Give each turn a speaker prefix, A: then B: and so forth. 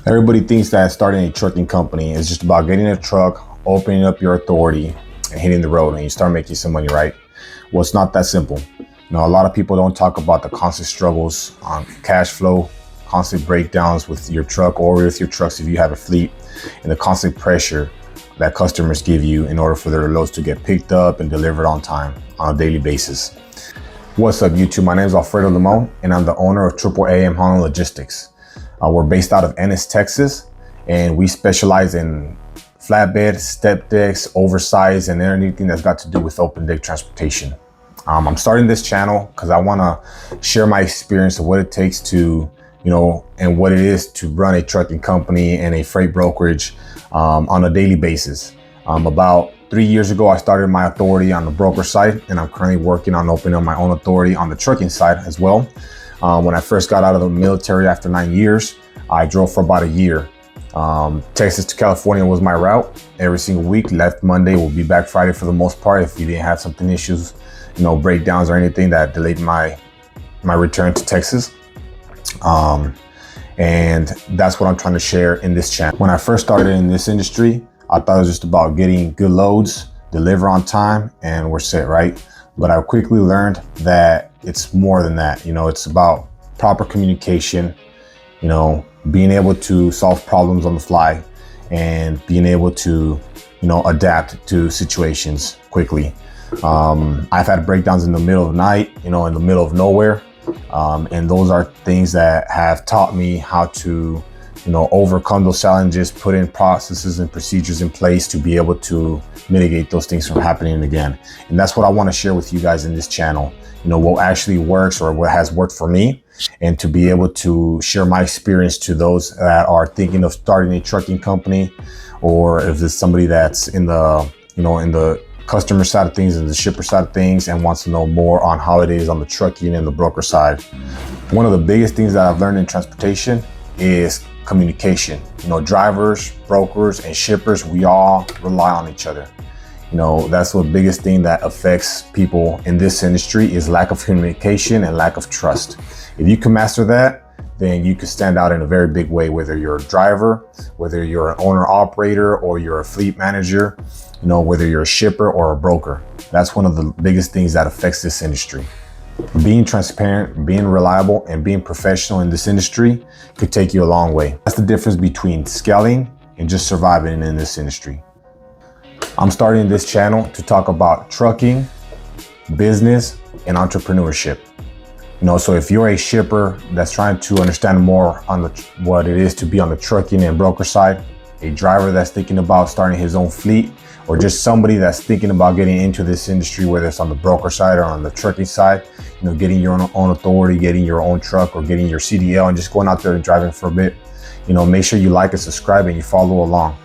A: Everybody thinks that starting a trucking company is just about getting a truck, opening up your authority, and hitting the road, and you start making some money, right? Well, it's not that simple. A lot of people don't talk about the constant struggles on cash flow, constant breakdowns with your truck or with your trucks if you have a fleet, and the constant pressure that customers give you in order for their loads to get picked up and delivered on time on a daily basis. What's up, YouTube? My name is Alfredo Limon, and I'm the owner of AAA Holland Logistics. We're based out of Ennis, Texas, and we specialize in flatbed, step decks, oversized, and anything that's got to do with open deck transportation. I'm starting this channel because I want to share my experience of what it takes to, and what it is to run a trucking company and a freight brokerage on a daily basis. About 3 years ago, I started my authority on the broker side, and I'm currently working on opening up my own authority on the trucking side as well. When I first got out of the military after 9 years, I drove for about a year. Texas to California was my route every single week. Left Monday, we'll be back Friday for the most part if we didn't have something issues, breakdowns or anything that delayed my return to Texas. And that's what I'm trying to share in this channel. When I first started in this industry, I thought it was just about getting good loads, deliver on time, and we're set, right? But I quickly learned that it's more than that. It's about proper communication, being able to solve problems on the fly and being able to, adapt to situations quickly. I've had breakdowns in the middle of the night, in the middle of nowhere. And those are things that have taught me how to, overcome those challenges, put in processes and procedures in place to be able to mitigate those things from happening again. And that's what I want to share with you guys in this channel. What actually works or what has worked for me, and to be able to share my experience to those that are thinking of starting a trucking company, or if it's somebody that's in the, in the customer side of things and the shipper side of things and wants to know more on how it is on the trucking and the broker side. One of the biggest things that I've learned in transportation is communication. Drivers, brokers, and shippers, we all rely on each other. That's the biggest thing that affects people in this industry is lack of communication and lack of trust. If you can master that, then you can stand out in a very big way, whether you're a driver, whether you're an owner operator, or you're a fleet manager, whether you're a shipper or a broker. That's one of the biggest things that affects this industry. Being transparent, being reliable, and being professional in this industry could take you a long way. That's the difference between scaling and just surviving in this industry. I'm starting this channel to talk about trucking, business, and entrepreneurship. So if you're a shipper that's trying to understand more on what it is to be on the trucking and broker side, a driver that's thinking about starting his own fleet, or just somebody that's thinking about getting into this industry, whether it's on the broker side or on the trucking side, getting your own authority, getting your own truck, or getting your CDL and just going out there and driving for a bit, make sure you like and subscribe and you follow along.